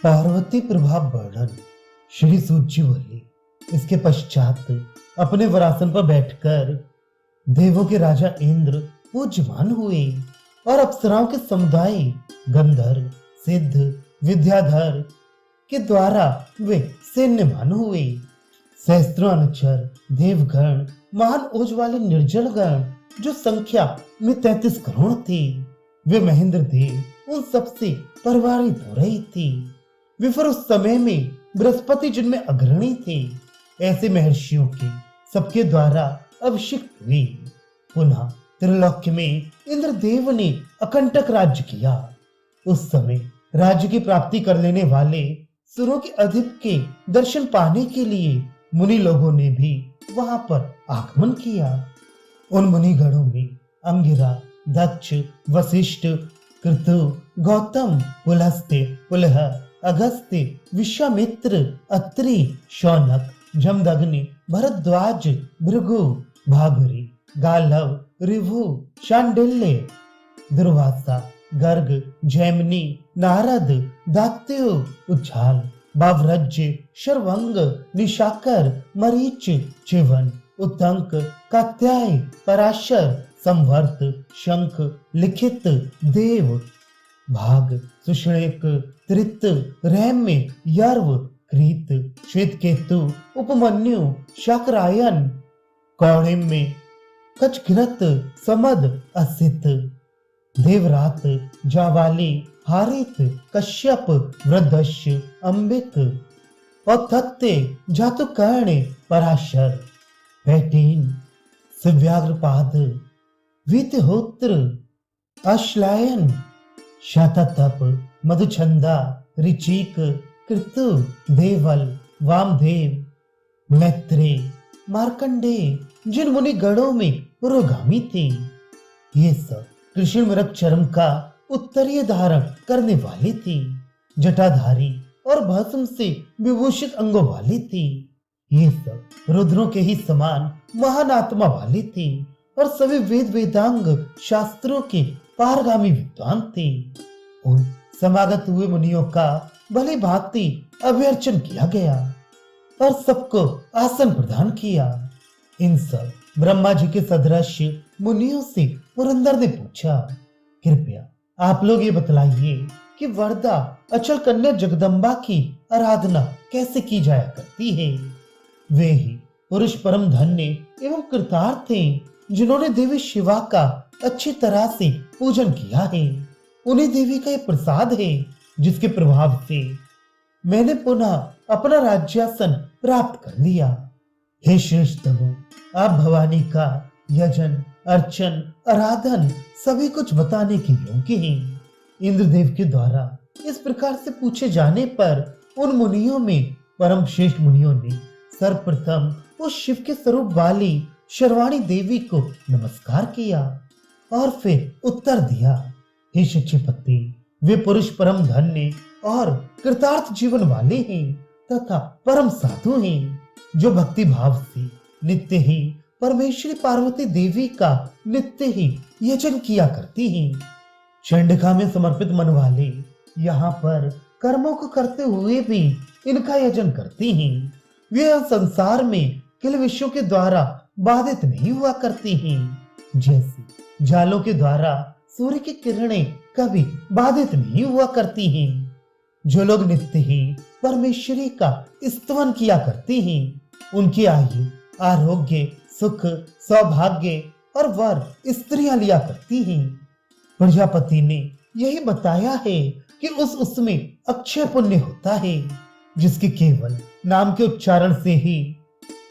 पार्वती प्रभाव वर्णन। श्री सूत जी बोले, इसके पश्चात अपने वरासन पर बैठकर देवों के राजा इंद्र पूज्यमान हुए और अप्सराओं के समुदाय गंधर्व सिद्ध विद्याधर के द्वारा वे सैन्यमान हुए। सहस्त्रों अनुचर देवगण महान ओज वाले निर्जल गण जो संख्या में 33 करोड़ थे, वे महेंद्र देव उन सबसे परिवारित हो रही थी। वे फिर उस समय में बृहस्पति जिनमें अग्रणी थे, ऐसे महर्षियों के सबके द्वारा अभिषिक्त हुए। पुनः त्रिलोक्य में इंद्रदेव ने अकंटक राज्य किया। उस समय राज्य की प्राप्ति कर लेने वाले सुरों के अधिप के दर्शन पाने के लिए मुनि लोगों ने भी वहां पर आगमन किया। उन मुनिगणों में अंगिरा, दक्ष, वशिष्ठ, कृतु, गौतम, पुलस्त्य, पुलह, अगस्त्य, विश्वामित्र, अत्रि, शौनक, जमदग्नि, भरद्वाज, भृगु, भागुरी, गालव, ऋभु, शांडिल्य, दुर्वासा, गर्ग, जैमिनी, नारद, दात्यु, उज्जाल, बावरज्य, शर्वंग, निशाकर, मरीच, चिवन, उत्तंक, कात्याय, पराशर, संवर्त, शंख, लिखित, देव, भाग, सुश्रेक, त्रित, रैम्य, यर्व, कृत, श्वेतकेतु, उपमन्यु, शाकरायन, कौणिम्य, कचघ्नत, समद, असित, देवरात, जावाली, हारित, कश्यप, वृद्धश्य, अंबिक, औथत्य, जातुकर्ण, पराशर, पैटीन, शिव्याग्रपाद, वीतहोत्र, अश्लायन, शाततप, मधुचंदा, ऋचिक, कृतु, देवल, वामदेव, मैत्रेय, मार्कंडेय, जिन मुनि गणों में पुरोगामी थे, ये सब कृष्ण मृग चरम का उत्तरीय धारण करने वाली थी, जटाधारी और भस्म से विभूषित अंगों वाली थी। ये सब रुद्रों के ही समान महान आत्मा वाली थी और सभी वेद वेदांग शास्त्रों के पारगामी विद्वान थे। उन समागत हुए मुनियों का भली भांति अभ्यर्चन किया गया और सबको आसन प्रदान किया। इन सब ब्रह्मा जी के सदृश मुनियों से पुरंदर ने पूछा, कृपया आप लोग ये बतलाइए कि वरदा अचल कन्या जगदम्बा की आराधना कैसे की जाया करती है। वे ही पुरुष परम धन्य एवं कृतार्थ हैं, जिन्होंने देवी शिवा का अच्छी तरह से पूजन किया है। उन्हीं देवी का ये प्रसाद है जिसके प्रभाव से मैंने पुनः अपना राज्यासन प्राप्त कर लिया। हे श्रेष्ठतमो, आप भवानी का यजन, अर्चन, आराधन सभी कुछ बताने के योग्य हैं। इंद्रदेव के द्वारा इस प्रकार से पूछे जाने पर उन मुनियों में परम श्रेष्ठ मुनियों ने सर्वप्रथम उस शिव के स्वरूप वाली शर्वाणी देवी को नमस्कार किया और फिर उत्तर दिया, हे शिक्षिपति, वे पुरुष परम धन्य और कृतार्थ जीवन वाले हैं तथा परम साधु हैं, जो भक्ति भाव से नित्य ही परमेश्वरी पार्वती देवी का नित्य ही यजन किया करती हैं। चंडिका में समर्पित मन वाले यहाँ पर कर्मों को करते हुए भी इनका यजन करती हैं। वे संसार में किल विषयों के द्वारा बाधित नहीं हुआ करती हैं, जैसे जालों के द्वारा सूर्य की किरणें कभी बाधित नहीं हुआ करती हैं। जो लोग नित्य ही परमेश्वरी का स्तवन किया करते हैं, उनकी आयु, आरोग्य, सुख, सौभाग्य और वर स्त्रियां लिया करती हैं। प्रजापति ने यही बताया है कि उसमें अक्षय पुण्य होता है, जिसके केवल नाम के उच्चारण से ही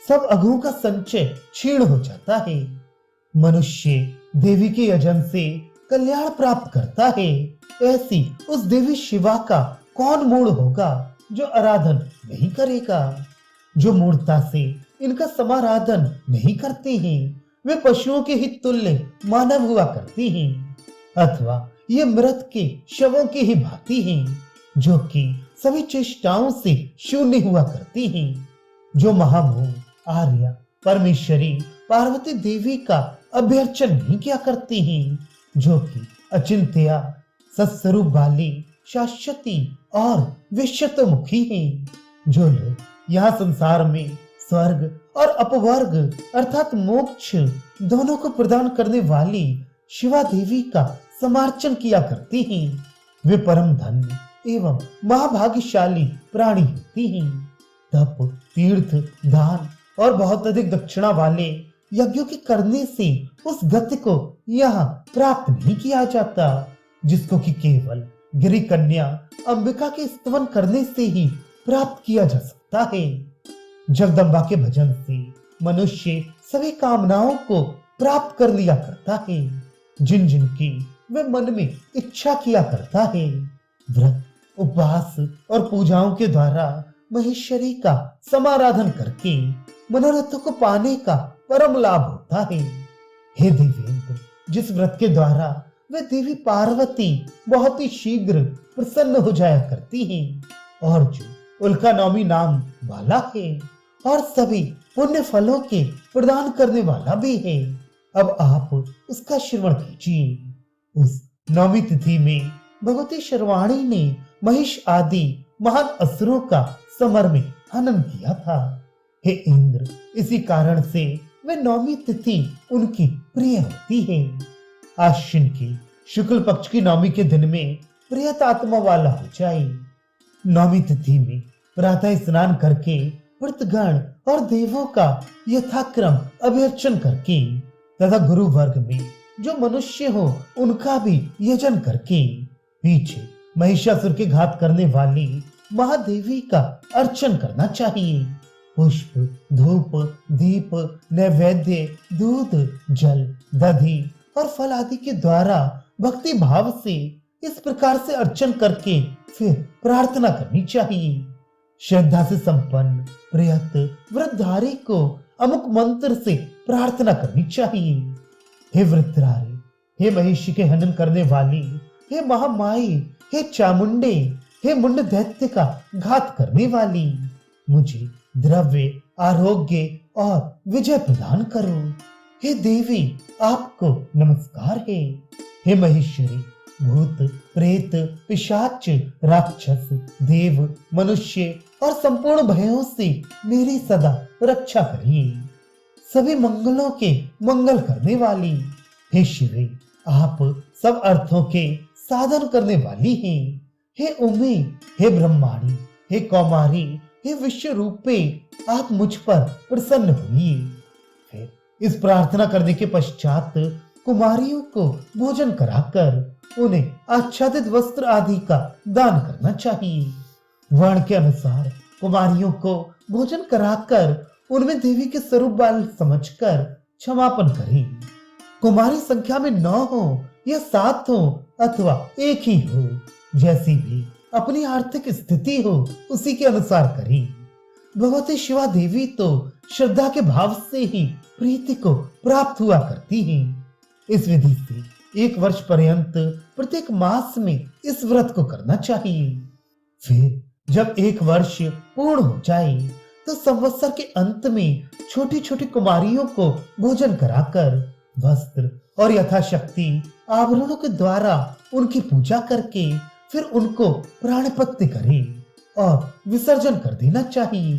सब अघों का संचय क्षीण हो जाता है। मनुष्य देवी के यजन से कल्याण प्राप्त करता है। ऐसी उस देवी शिवा का कौन मूढ़ होगा जो आराधन नहीं करेगा। जो मूर्ता से इनका समाराधन नहीं करते हैं, वे पशुओं के ही तुल्य मानव हुआ करते हैं, अथवा ये मृत के शवों की ही भांति हैं, जो कि सभी चेष्टाओं से शून्य हुआ करती हैं। जो महामोह आर्या परमेश्वरी पार्वती देवी का अभ्यर्चन नहीं किया करती हैं, जो कि अचिंत्या सत्स्वरूप वाली शाश्वती और विश्वतोमुखी हैं। जो लोग यहाँ संसार में स्वर्ग और अपवर्ग अर्थात मोक्ष दोनों को प्रदान करने वाली शिवा देवी का समार्चन किया करती हैं, वे परम धन्य एवं महाभाग्यशाली प्राणी होती हैं। तप, तीर्थ, दान और बहुत अधिक दक्षिणा वाले यज्ञों के करने से उस गति को यहाँ प्राप्त नहीं किया जाता, जिसको कि केवल गिरि कन्या अंबिका के स्तवन करने से ही प्राप्त किया जा सकता है। जगदम्बा के भजन से मनुष्य सभी कामनाओं को प्राप्त कर लिया करता है, जिन जिन की वे मन में इच्छा किया करता है। व्रत, उपवास और पूजाओं के द्वारा महेश्वरी का समाराधन करके मनोरथों को पाने का परम लाभ होता है। हे देवेंद्र, जिस व्रत के द्वारा वे देवी पार्वती बहुत ही शीघ्र प्रसन्न हो जाया करती हैं और जो उल्का नौमी नाम वाला है और सभी पुण्य फलों के प्रदान करने वाला भी है, अब आप उसका श्रवण कीजिए। उस नौमी तिथि में भगवती शर्वाणी ने महिष आदि महान असुरों का समर में हनन किया था। हे इंद्र, इसी कारण से वे नौमी तिथि उनकी प्रिय होती है। आश्विन की शुक्ल पक्ष की नौमी के दिन में प्रियतात्मा वाला हो जाए। नौमी तिथि में प्रातः स्नान करके व्रतगण और देवों का यथाक्रम अभ्यर्चन करके तथा गुरु वर्ग में जो मनुष्य हो उनका भी यजन करके पीछे महिषासुर के घात करने वाली महादेवी का अर्चन करना चाहिए। पुष्प, धूप, दीप, नैवेद्य, दूध, जल, दधि और फल आदि के द्वारा भक्ति भाव से इस प्रकार से अर्चन करके फिर प्रार्थना करनी चाहिए। श्रद्धा से संपन्न प्रयत व्रतधारी को अमुक मंत्र से प्रार्थना करनी चाहिए। हे वृत्रारे, हे महिषी के हनन करने वाली, हे महामाई, हे चामुंडे, हे मुंड दैत्य का घात करने वाली, मुझे द्रव्य, आरोग्य और विजय प्रदान करो। हे देवी, आपको नमस्कार है। हे महेश्वरी, भूत, प्रेत, पिशाच, राक्षस, देव, मनुष्य और संपूर्ण भयों से मेरी सदा रक्षा करिए। सभी मंगलों के मंगल करने वाली, हे शिवे, आप सब अर्थों के साधन करने वाली हैं। हे उमे, हे ब्रह्माणी, हे कौमारी, हे विश्व रूपे, आप मुझ पर प्रसन्न हुई। फिर इस प्रार्थना करने के पश्चात कुमारियों को भोजन कराकर उन्हें आच्छादित वस्त्र आदि का दान करना चाहिए। वर्ण के अनुसार कुमारियों को भोजन कराकर उनमें देवी के स्वरूप बाल समझकर क्षमापन करें। कुमारी संख्या में 9 हो या 7 हो अथवा एक ही हो, जैसी भी अपनी आर्थिक स्थिति हो उसी के अनुसार करें। भगवती शिवा देवी तो श्रद्धा के भाव से ही प्रीति को प्राप्त हुआ करती हैं। इस विधि से 1 वर्ष पर्यंत प्रत्येक मास में इस व्रत को करना चाहिए। फिर जब 1 वर्ष पूर्ण हो जाए तो संवत्सर के अंत में छोटी छोटी कुमारियों को भोजन कराकर वस्त्र और यथाशक्ति आभरणों के द्वारा उनकी पूजा करके फिर उनको प्राणपत्य करें और विसर्जन कर देना चाहिए।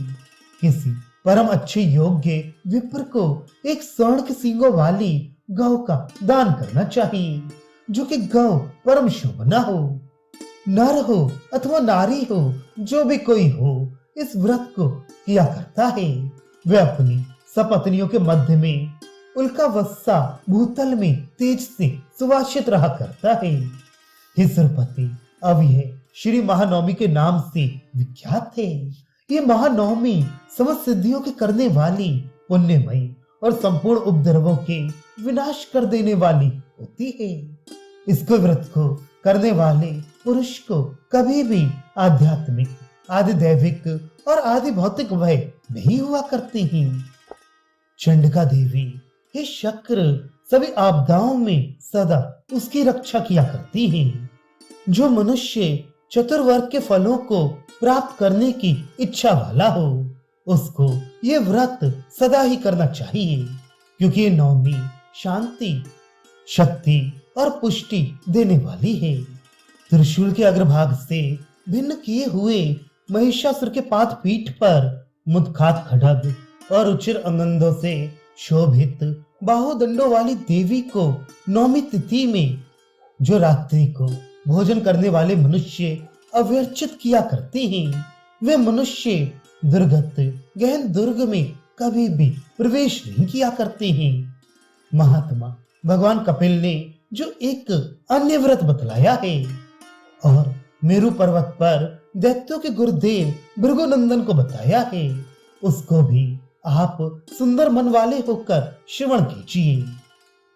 किसी परम अच्छे योग्य विप्र को एक स्वर्ण के सींगों वाली गौ का दान करना चाहिए, जो कि गौ परम शुभ न हो। नर हो अथवा नारी हो, जो भी कोई हो, इस व्रत को किया करता है। वह अपनी सपत्नियों के मध्य में उल्का वस्सा भूतल में तेज से सुवासित रहा करता है। हे सुरपति, अब यह श्री महानवमी के नाम से विख्यात है। ये महानवमी समस्त सिद्धियों के करने वाली, पुण्यमयी और संपूर्ण उपद्रवों के विनाश कर देने वाली होती है। इसको व्रत को करने वाले पुरुष को कभी भी आध्यात्मिक, आदि दैविक और आदि भौतिक भय नहीं हुआ करते हैं। चंडिका देवी, हे शक्र, सभी आपदाओं में सदा उसकी रक्षा किया करती है। जो मनुष्य चतुर्वर्ग के फलों को प्राप्त करने की इच्छा वाला हो, उसको ये व्रत सदा ही करना चाहिए, क्योंकि ये नवमी शांति, शक्ति और पुष्टि देने वाली है। त्रिशूल के अग्रभाग से भिन्न किए हुए महिषासुर के पाद पीठ पर मुदखात खड्ग और उचिर अंगंदों से शोभित बाहुदंडों वाली देवी को नौमी तिथि में जो रात्रि को भोजन करने वाले मनुष्य अवर्चित किया करते हैं, वे मनुष्य दुर्गत गहन दुर्ग में कभी भी प्रवेश नहीं किया करते हैं। महात्मा भगवान कपिल ने जो एक अन्य व्रत बतलाया है और मेरु पर्वत पर दैत्यों के गुरुदेव भृगुनंदन को बताया है, उसको भी आप सुंदर मन वाले होकर श्रवण कीजिए।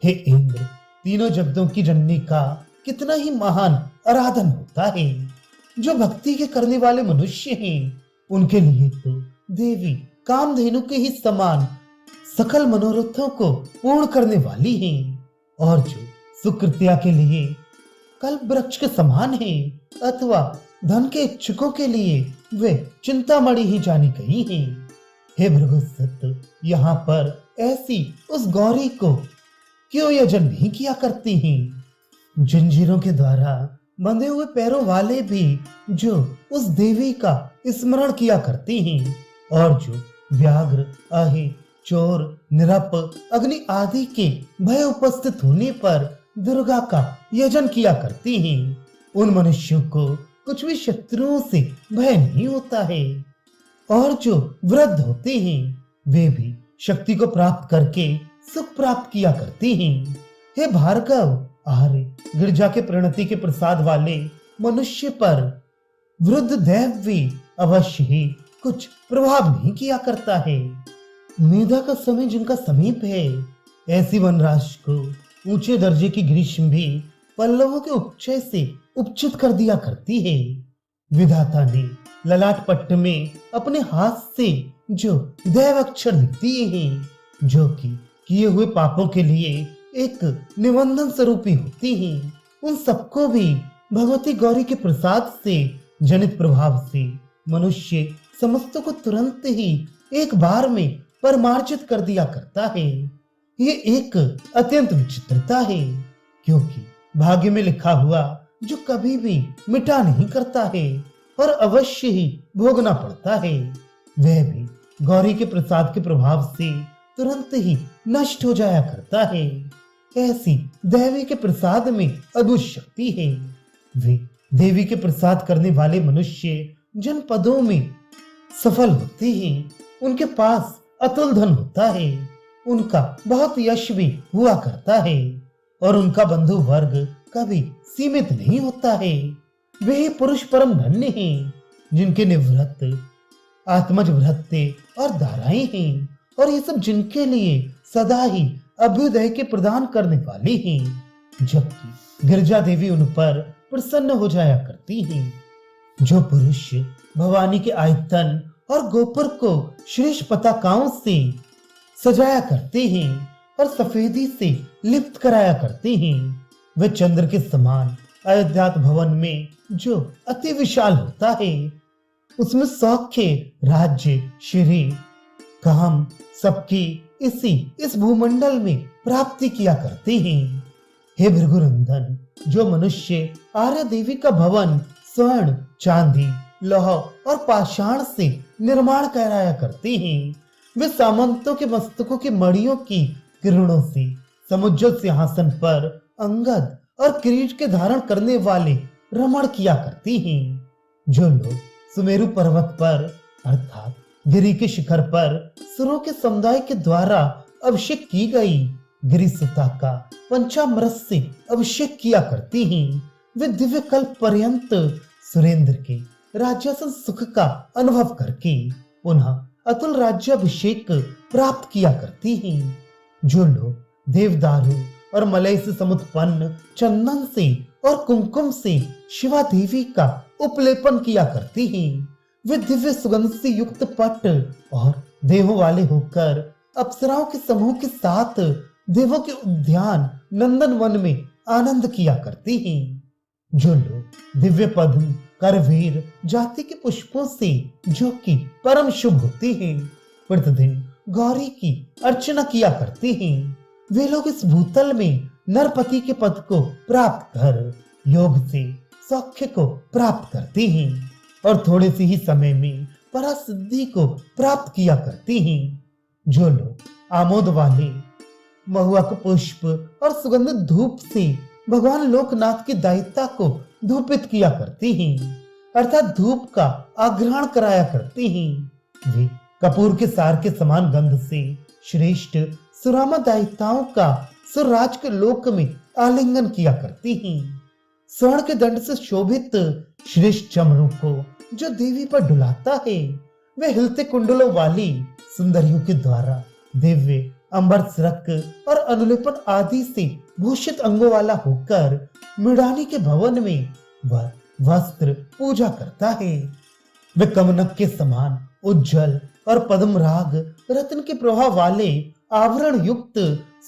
हे इंद्र, तीनों जगतों की जननी का कितना ही महान आराधन होता है। जो भक्ति के करने वाले मनुष्य हैं, उनके लिए तो देवी कामधेनु के ही समान सकल मनोरथों को पूर्ण करने वाली हैं, और जो सुकृत्या के लिए कल्प वृक्ष के समान है अथवा धन के इच्छुकों के लिए वे चिंतामणि ही जानी गई हैं। हे भृगुसुत, यहाँ पर ऐसी उस गौरी को क्यों यजन नहीं किया करती हैं? जंजीरों के द्वारा बंधे हुए पैरों वाले भी जो उस देवी का स्मरण किया करते हैं, और जो व्याघ्र, आहे, चोर, निरप, अग्नि आदि के भय उपस्थित होने पर दुर्गा का यजन किया करते हैं, उन मनुष्यों को कुछ भी शत्रुओं से भय नहीं होता है। और जो वृद्ध होते हैं, वे भी शक्ति को प्राप्त करके सुख प्राप्त किया करते हैं। हे भार्गव, आर्य, गिरजा के प्रणति के प्रसाद वाले मनुष्य पर वृद्ध दैव भी अवश्य ही कुछ प्रभाव नहीं किया करता है। मेधा का समय जिनका समीप है, ऐसी वनराज को ऊंचे दर्जे की ग्रीष्म भी पल्लवों के उपचय से उपचित कर दिया करती है। विधाता ने ललाट पट्ट में अपने हाथ से जो दैव अक्षर लिख दिए हैं, जो कि किए हुए पापों के लिए एक निबंधन स्वरूपी होती हैं, उन सबको भी भगवती गौरी के प्रसाद से जनित प्रभाव से मनुष्य समस्तों को तुरंत ही एक बार में परमार्जित कर दिया करता है। ये एक अत्यंत विचित्रता है, क्योंकि भाग्य में लिखा हुआ जो कभी भी मिटा नहीं करता है और अवश्य ही भोगना पड़ता है, वह भी गौरी के प्रसाद के प्रभाव से तुरंत ही नष्ट हो जाया करता है। ऐसी देवी के प्रसाद में अद्भुत शक्ति है। वे देवी के प्रसाद करने वाले मनुष्य जिन पदों में सफल होते हैं, उनके पास अतुल धन होता है, उनका बहुत यश भी हुआ करता है, और उनका बंधु वर्ग कभी सीमित नहीं होता है। वे ही पुरुष परम धन्य हैं, जिनके निवृत्त आत्मज वृत्ते और धाराएं हैं, और ये सब जिनके लिए सदा ही अभ्युदय के प्रदान करने वाले हैं, जबकि गिरजा देवी उन पर प्रसन्न हो जाया करती हैं। जो पुरुष भवानी के आयतन और गोपुर को श्रेष्ठ पताकाओं से सजाया करते हैं और सफेदी से लिप्त कराया करते हैं, वे चंद्र के समान अयोध्या भवन में जो अति विशाल होता है, उसमें सौख्य, राज्य, श्री, काम सबकी इस भूमंडल में प्राप्ति किया करते हैं। हे भृगुनंदन, जो मनुष्य आर्य देवी का भवन स्वर्ण, चांदी, लौह और पाषाण से निर्माण कराया करते हैं, वे सामंतों के मस्तकों की मणियों की किरणों से समुज्जल सिंहासन पर अंगद और किरीट के धारण करने वाले रमण किया करते हैं। जो लोग सुमेरु पर्वत पर अर्थात गिरि के शिखर पर सुरों के समुदाय के द्वारा अभिषेक की गई गिरिसुता का पंचामृत से अभिषेक किया करती हैं, वे दिव्य कल्प पर्यंत सुरेंद्र के राज्यासन सुख का अनुभव करके पुनः अतुल राज्याभिषेक प्राप्त किया करती हैं। जो लोग देवदारू और मलय से समुत्पन्न चंदन से और कुमकुम से शिवा देवी का उपलेपन किया करती हैं, वे दिव्य सुगंध से युक्त पट और देवों वाले होकर अप्सराओं के समूह के साथ देवों के उद्यान नंदन वन में आनंद किया करती हैं। जो लोग दिव्य पद्म, करवीर जाति के पुष्पों से, जो कि परम शुभ होते हैं, प्रतिदिन गौरी की अर्चना किया करते हैं, वे लोग इस भूतल में नरपति के पद को प्राप्त कर योग से सौख्य को प्राप्त करती हैं और थोड़े से ही समय में परासिद्धि को प्राप्त किया करती हैं। जो लोग आमोद वाले महुआ के पुष्प और सुगंधित धूप से भगवान लोकनाथ की दायित्ता को धूपित किया करती हैं, अर्थात धूप का आग्रहण कराया करती हैं, वे कपूर के सार के समान गंध से श्रेष्ठ सुरामा दायित्ताओं का सुरराज के लोक में आलिंगन किया करती हैं। स्वर्ण के दंड से शोभित श्रेष्ठ चमरों को जो देवी पर डुलाता है, वे हिलते कुंडलों वाली सुंदरियों के द्वारा दिव्य अंबर सिरक और अनुलेपन आदि से भूषित अंगों वाला होकर मृडानी के भवन में वह वस्त्र पूजा करता है। वे कमनक के समान उज्जवल और पद्म राग रत्न के प्रभाव वाले आभरण युक्त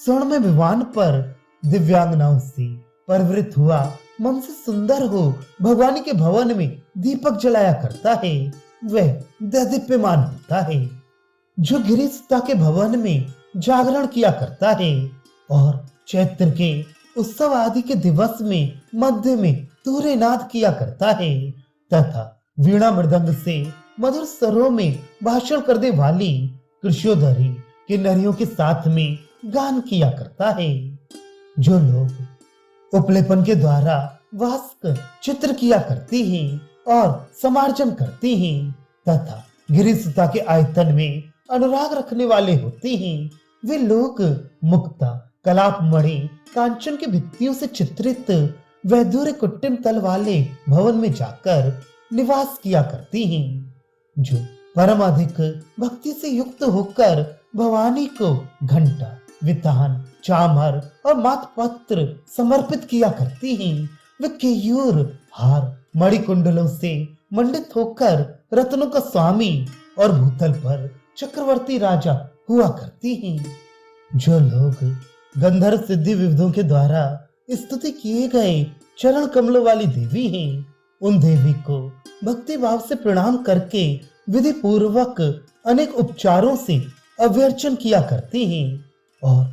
स्वर्ण में विमान पर दिव्यांगनाओं से परिवृत हुआ मन से सुंदर हो भगवानी के भवन में दीपक जलाया करता है। वह दैदीप्यमान होता है जो गिरिशता के भवन में जागरण किया करता है और चैत्र के उत्सव आदि के दिवस में मध्य में तूरे नाद किया करता है तथा वीणा मृदंग से मधुर स्वरों में भाषण करने वाली कृष्योधरी के नरियों के साथ में गान किया करता है। जो लोग उपलेपन के द्वारा वास्क चित्र किया करती हैं और समार्जन करती हैं तथा गिरिशता के आयतन में अनुराग रखने वाले होते हैं, वे लोग मुक्ता कलाप मणि कांचन की भित्तियों से चित्रित वैदूर्य कुट्टिम तल वाले भवन में जाकर निवास किया करती हैं। जो परम अधिक भक्ति से युक्त होकर भवानी को घंटा वितान चामर और मातपत्र समर्पित किया करती हैं, वे केयूर हार मणिकुंडलों से मंडित होकर रत्नों का स्वामी और भूतल पर चक्रवर्ती राजा हुआ करती हैं। जो लोग गंधर्व सिद्धि विविधों के द्वारा स्तुति किए गए चरण कमलों वाली देवी हैं, उन देवी को भक्ति भाव से प्रणाम करके विधि पूर्वक अनेक उपचारों से अभ्यर्चन किया करते हैं और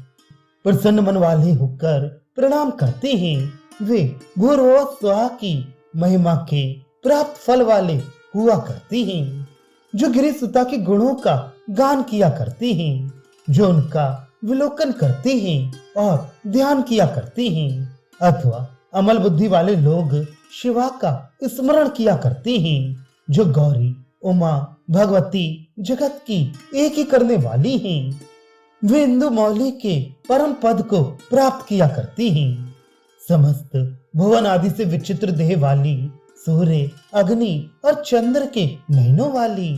प्रसन्न मन वाले होकर प्रणाम करते हैं। वे भूर्भुवः स्वः की महिमा के प्राप्त फल वाले हुआ करते हैं। जो गिरिसुता के गुणों का गान किया करते हैं, जो उनका विलोकन करते हैं और ध्यान किया करते हैं, अथवा अमल बुद्धि वाले लोग शिवा का स्मरण किया करते हैं, जो गौरी उमा भगवती जगत की एक ही करने वाली हैं, वे इंदु मौली के परम पद को प्राप्त किया करती हैं। समस्त भुवन आदि से विचित्र देह वाली सूर्य अग्नि और चंद्र के नयनों वाली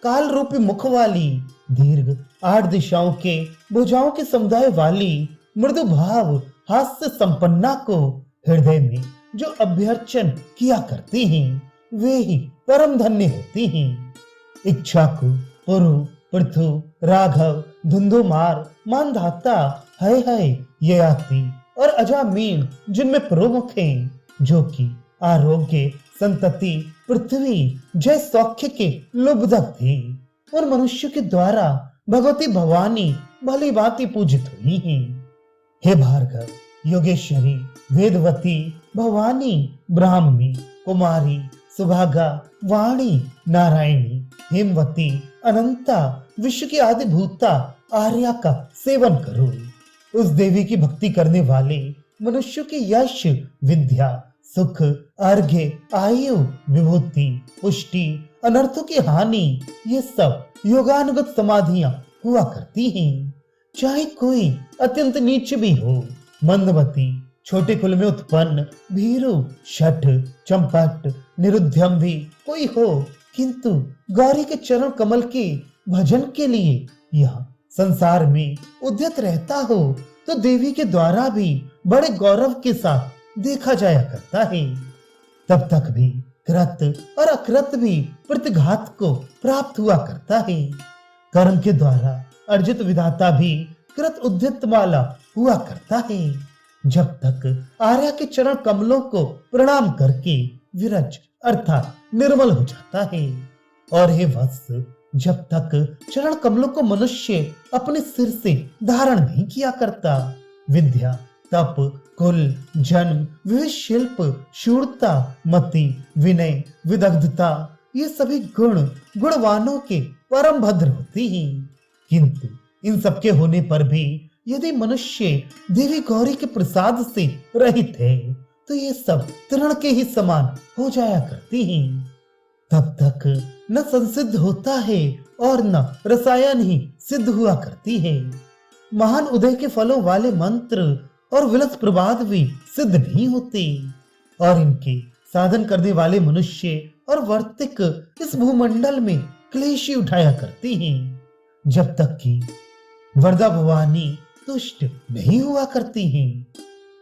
काल रूपी मुख वाली दीर्घ 8 दिशाओं के भुजाओं के समुदाय वाली मृदु भाव हास्य संपन्ना को हृदय में जो अभ्यर्चन किया करती हैं, वे ही परम धन्य होती हैं। इच्छाकु पुरु पृथु राघव धुंधुमार मानधाता हय हय ययाति और अजामीन जिनमें प्रमुख हैं, जो कि आरोग्य संतति पृथ्वी जय सौख्य के लुब्धक थे और मनुष्य के द्वारा भगवती भवानी भली भांति पूजित हुई हैं। हे भार्गव योगेश्वरी वेदवती भवानी ब्राह्मी कुमारी सुभागा वाणी नारायणी हेमवती अनंता विश्व की आदि भूता आर्या का सेवन करो। उस देवी की भक्ति करने वाले मनुष्य की यश विद्या सुख अर्घ्य आयु विभूति पुष्टि अनर्थों की हानि ये सब योगानुगत समाधियां हुआ करती हैं। चाहे कोई अत्यंत नीच भी हो, मंदमती छोटे कुल में उत्पन्न भीरु शठ चंपट निरुद्यम भी कोई हो, किंतु गौरी के चरण कमल के भजन के लिए यह संसार में उद्यत रहता हो, तो देवी के द्वारा भी बड़े गौरव के साथ देखा जाया करता है। तब तक भी कृत और अकृत भी प्रतिघात को प्राप्त हुआ करता है। कर्म के द्वारा अर्जित विधाता भी कृत उद्यत वाला हुआ करता है। जब तक आर्या के चरण कमलों को प्रणाम करके विरज अर्थात निर्मल हो जाता है। और हे वत्स, जब तक चरण कमलों को मनुष्य अपने सिर से धारण नहीं किया करता, विद्या तप, कुल, जन्म, विविध शिल्प, शूरता, मति, विनय, विदग्धता, ये सभी गुण गुणवानों के परम भद्र होते हैं। किंतु इन सबके होने पर भी यदि मनुष्य देवी गौरी के प्रसाद से रहित है तो ये सब तृण के ही समान हो जाया करती हैं। तब तक न संसिद्ध होता है और न रसायन ही सिद्ध हुआ करती है। महान उदय के फलों वाले मंत्र और विलस प्रवाद भी सिद्ध नहीं होते और इनके साधन करने वाले मनुष्य और वर्तिक इस भूमंडल में क्लेश ही उठाया करते हैं जब तक कि वरदा भवानी तुष्ट नहीं हुआ करती हैं।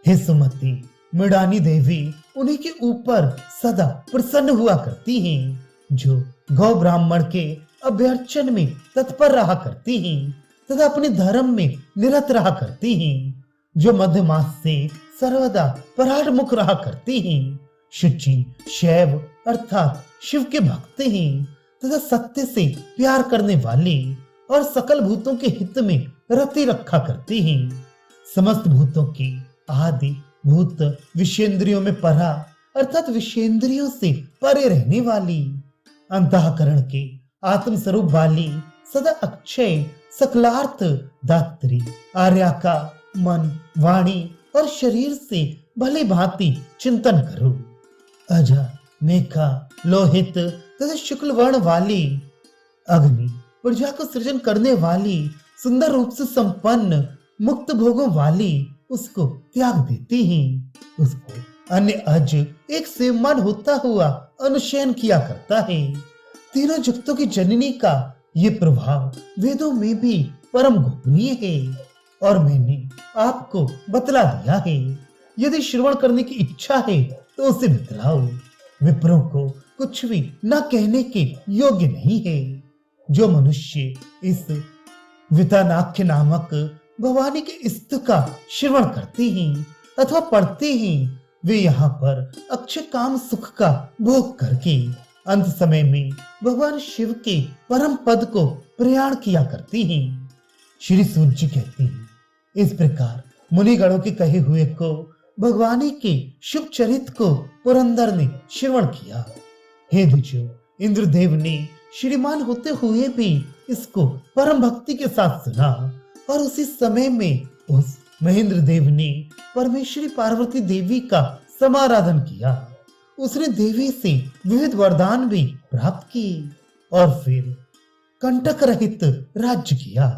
हे सुमति, मृडानी देवी उन्हीं के ऊपर सदा प्रसन्न हुआ करती हैं जो गौ ब्राह्मण के अभ्यर्चन में तत्पर रहा करती हैं तथा अपने धर्म में निरत रहा करती हैं, जो मध्य मास से सर्वदा पराड मुख रहा करती हैं, शुचि शैव अर्थात शिव के भक्त हैं तथा सत्य से प्यार करने वाली और सकल भूतों के हित में रति रखा करती हैं, समस्त भूतों की आदि भूत विषेंद्रियों में परा अर्थात विषेंद्रियों से परे रहने वाली, अंतःकरण के आत्म स्वरूप वाली, सदा अक्षय सकलार्थ दात्री, आर्या का मन, वाणी और शरीर से भली भांति चिंतन करो। अजा, मेघा, लोहित तथा शुक्ल वर्ण वाली, अग्नि, ऊर्जा को सृजन करने वाली, सुंदर रूप से संपन्न, मुक्त भोगों वाली उसको त्याग देती हैं। उसको अन्य अज एक सेवमान होता हुआ अनुशयन किया करता है। तीनों जगतों की जननी का ये प्रभाव वेदों में भी परम गोपनीय है और मैंने आपको बतला दिया है। यदि श्रवण करने की इच्छा है तो उसे बतलाओ। विप्रों को कुछ भी न कहने के योग्य नहीं है। जो मनुष्य इस वितानाख्य नामक भवानी के स्तु का श्रवण करते हैं अथवा पढ़ते हैं, वे यहाँ पर अक्षय काम सुख का भोग करके अंत समय में भगवान शिव के परम पद को प्रयाण किया करते हैं। श्री सूत जी कहते हैं, इस प्रकार मुनिगणों के कहे हुए को भगवानी के शुभ चरित को पुरंदर ने श्रवण किया। हे द्विजो, इंद्रदेव ने श्रीमान होते हुए भी इसको परम भक्ति के साथ सुना और उसी समय में उस महेंद्र देव ने परमेश्वरी पार्वती देवी का समाराधन किया। उसने देवी से विविध वरदान भी प्राप्त किए और फिर कंटक रहित राज्य किया।